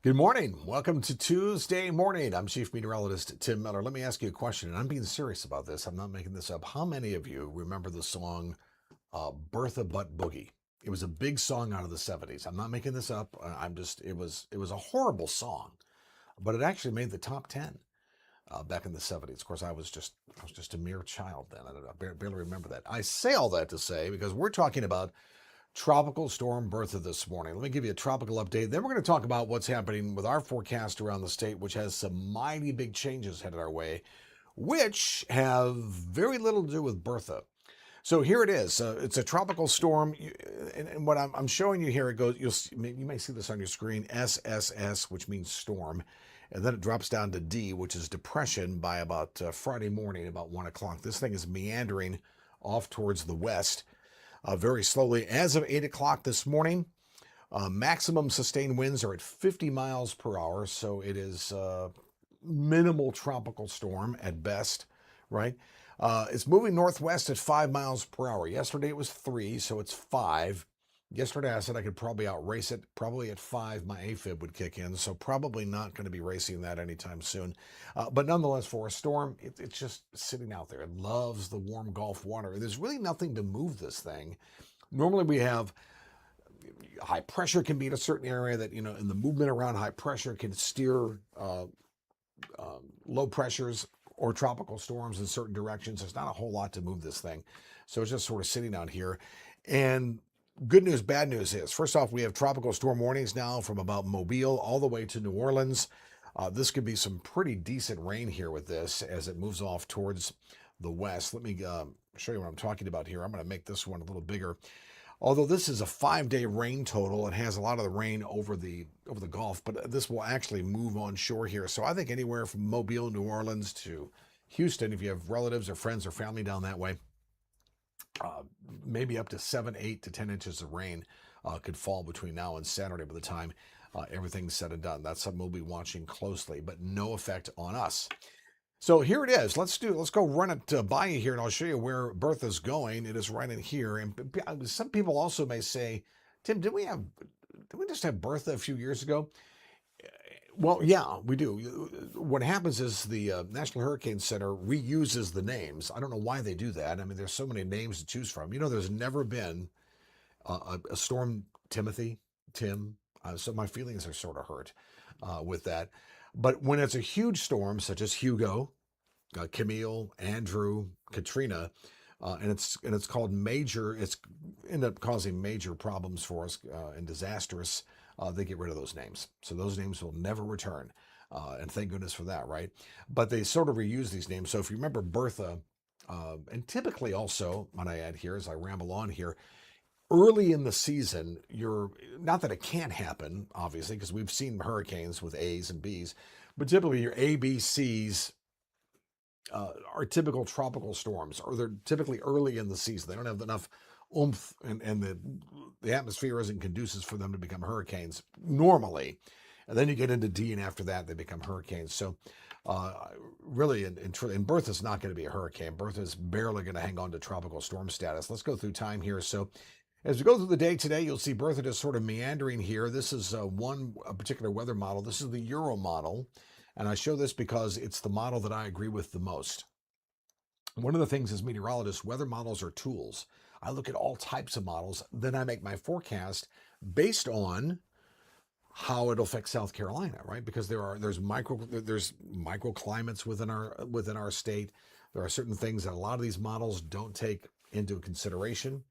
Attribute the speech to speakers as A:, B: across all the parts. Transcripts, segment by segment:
A: Good morning. Welcome to Tuesday morning. I'm Chief Meteorologist Tim Miller. Let me ask you a question, and I'm being serious about this. I'm not making this up. How many of you remember the song Bertha Butt Boogie? It was a big song out of the 70s. I'm not making this up. It was a horrible song, but it actually made the top 10 back in the 70s. Of course, I was just a mere child then. I barely remember that. I say all that to say because we're talking about Tropical Storm Bertha this morning. Let me give you a tropical update. Then we're going to talk about what's happening with our forecast around the state, which has some mighty big changes headed our way, which have very little to do with Bertha. So here it is. It's a tropical storm, and what I'm showing you here, it goes. You may see this on your screen. SSS, which means storm, and then it drops down to D, which is depression, by about Friday morning, about 1 o'clock. This thing is meandering off towards the west very slowly. As of 8 o'clock this morning, maximum sustained winds are at 50 miles per hour, so it is minimal tropical storm at best, right? It's moving northwest at 5 miles per hour. Yesterday it was 3, so it's 5. Yesterday I said I could probably outrace it. Probably at 5, my AFib would kick in, so probably not going to be racing that anytime soon. But nonetheless, for a storm, it's just sitting out there. It loves the warm Gulf water. There's really nothing to move this thing. Normally we have high pressure can be in a certain area that, and the movement around high pressure can steer low pressures or tropical storms in certain directions. There's not a whole lot to move this thing. So it's just sort of sitting out here. And good news, bad news is, first off, we have tropical storm warnings now from about Mobile all the way to New Orleans. This could be some pretty decent rain here with this as it moves off towards the west. Let me show you what I'm talking about here. I'm going to make this one a little bigger. Although this is a 5-day rain total, it has a lot of the rain over the Gulf, but this will actually move on shore here. So I think anywhere from Mobile, New Orleans to Houston, if you have relatives or friends or family down that way, maybe up to 7, 8 to 10 inches of rain could fall between now and Saturday by the time everything's said and done. That's something we'll be watching closely, but no effect on us. So here it is. Let's go run it by you here, and I'll show you where Bertha's going. It is right in here. And some people also may say, Tim, did we just have Bertha a few years ago? Well, yeah, we do. What happens is the National Hurricane Center reuses the names. I don't know why they do that. I mean, there's so many names to choose from. There's never been a storm Tim. So my feelings are sort of hurt with that. But when it's a huge storm, such as Hugo, Camille, Andrew, Katrina, and it's called major, it's ended up causing major problems for us and disastrous. They get rid of those names, so those names will never return, and thank goodness for that, right? But they sort of reuse these names. So if you remember Bertha, and typically also, might I add here as I ramble on here, early in the season, you're not that it can't happen, obviously, because we've seen hurricanes with A's and B's, but typically your A, B, C's are typical tropical storms, or they're typically early in the season. They don't have enough oomph, and the atmosphere isn't conducive for them to become hurricanes normally. And then you get into D, and after that, they become hurricanes. So really, and Bertha's not going to be a hurricane. Bertha's barely going to hang on to tropical storm status. Let's go through time here. So as we go through the day today, you'll see Bertha just sort of meandering here. This is a particular weather model. This is the Euro model. And I show this because it's the model that I agree with the most. One of the things as meteorologists, weather models are tools. I look at all types of models, then I make my forecast based on how it'll affect South Carolina, right? Because there's microclimates within our state. There are certain things that a lot of these models don't take into consideration.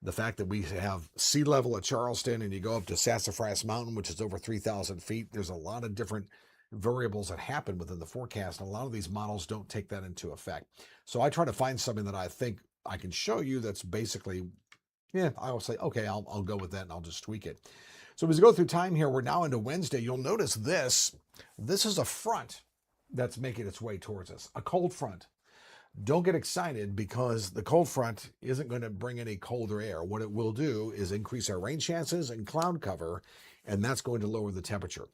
A: The fact that we have sea level at Charleston and you go up to Sassafras Mountain, which is over 3,000 feet, there's a lot of different variables that happen within the forecast. And a lot of these models don't take that into effect. So I try to find something that I think I can show you that's basically, I will say, okay, I'll go with that and I'll just tweak it. So as we go through time here, we're now into Wednesday. You'll notice this is a front that's making its way towards us, a cold front. Don't get excited because the cold front isn't going to bring any colder air. What it will do is increase our rain chances and cloud cover, and that's going to lower the temperature.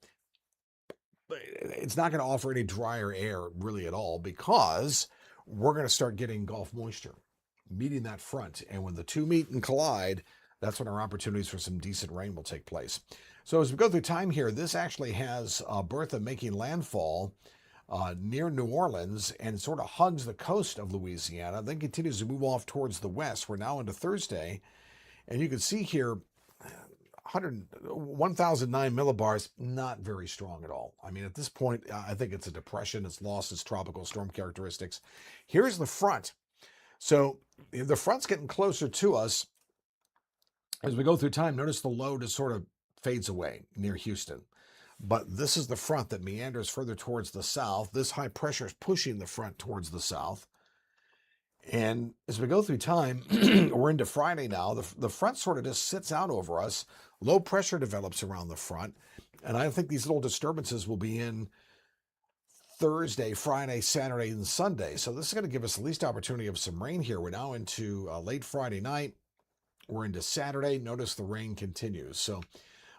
A: It's not going to offer any drier air really at all because we're going to start getting Gulf moisture meeting that front. And when the two meet and collide, That's when our opportunities for some decent rain will take place. So as we go through time here, this actually has Bertha making landfall near New Orleans and sort of hugs the coast of Louisiana, then continues to move off towards the west. We're now into Thursday, and you can see here 1,009 millibars, not very strong at all. I mean, at this point, I think it's a depression. It's lost its tropical storm characteristics. Here's the front. So the front's getting closer to us. As we go through time, notice the low just sort of fades away near Houston. But this is the front that meanders further towards the south. This high pressure is pushing the front towards the south. And as we go through time, we're into Friday now. The front sort of just sits out over us. Low pressure develops around the front. And I think these little disturbances will be in Thursday, Friday, Saturday, and Sunday. So this is going to give us the least opportunity of some rain here. We're now into late Friday night. We're into Saturday. Notice the rain continues. So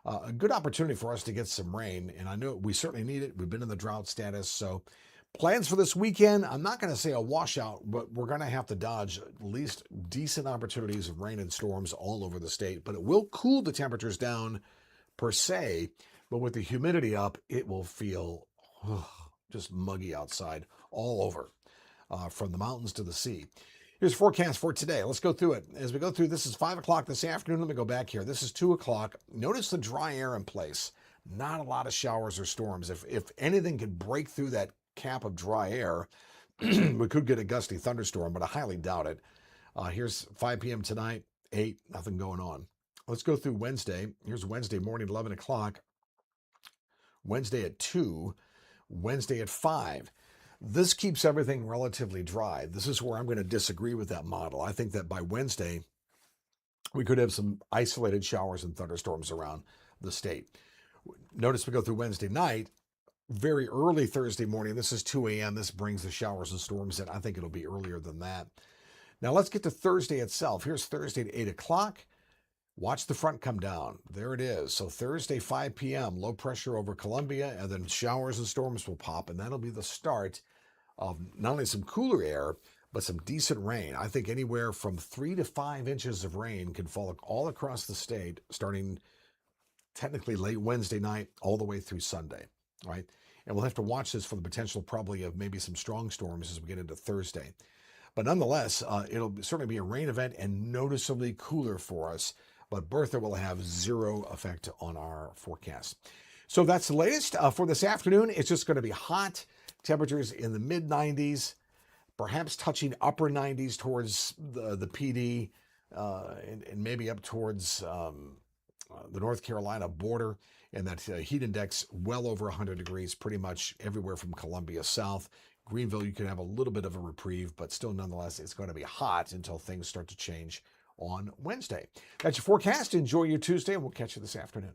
A: a good opportunity for us to get some rain. And I know we certainly need it. We've been in the drought status. So plans for this weekend, I'm not going to say a washout, but we're going to have to dodge at least decent opportunities of rain and storms all over the state. But it will cool the temperatures down per se. But with the humidity up, it will feel just muggy outside all over, from the mountains to the sea. Here's forecast for today. Let's go through it. As we go through, this is 5 o'clock this afternoon. Let me go back here. This is 2 o'clock. Notice the dry air in place. Not a lot of showers or storms. If anything could break through that cap of dry air, we could get a gusty thunderstorm, but I highly doubt it. Here's 5 p.m. tonight, 8, nothing going on. Let's go through Wednesday. Here's Wednesday morning, 11 o'clock. Wednesday at 2. Wednesday at 5. This keeps everything relatively dry. This is where I'm going to disagree with that model. I think that by Wednesday, we could have some isolated showers and thunderstorms around the state. Notice we go through Wednesday night, very early Thursday morning. This is 2 a.m. This brings the showers and storms in. I think it'll be earlier than that. Now let's get to Thursday itself. Here's Thursday at 8 o'clock. Watch the front come down. There it is. So Thursday, 5 p.m., low pressure over Columbia, and then showers and storms will pop, and that'll be the start of not only some cooler air, but some decent rain. I think anywhere from 3 to 5 inches of rain can fall all across the state, starting technically late Wednesday night all the way through Sunday, right? And we'll have to watch this for the potential probably of maybe some strong storms as we get into Thursday. But nonetheless, it'll certainly be a rain event and noticeably cooler for us. But Bertha will have zero effect on our forecast. So that's the latest for this afternoon. It's just going to be hot. Temperatures in the mid-90s, perhaps touching upper 90s towards the PD, and maybe up towards the North Carolina border. And that heat index well over 100 degrees pretty much everywhere from Columbia south. Greenville, you can have a little bit of a reprieve, but still nonetheless, it's going to be hot until things start to change on Wednesday. That's your forecast. Enjoy your Tuesday, and we'll catch you this afternoon.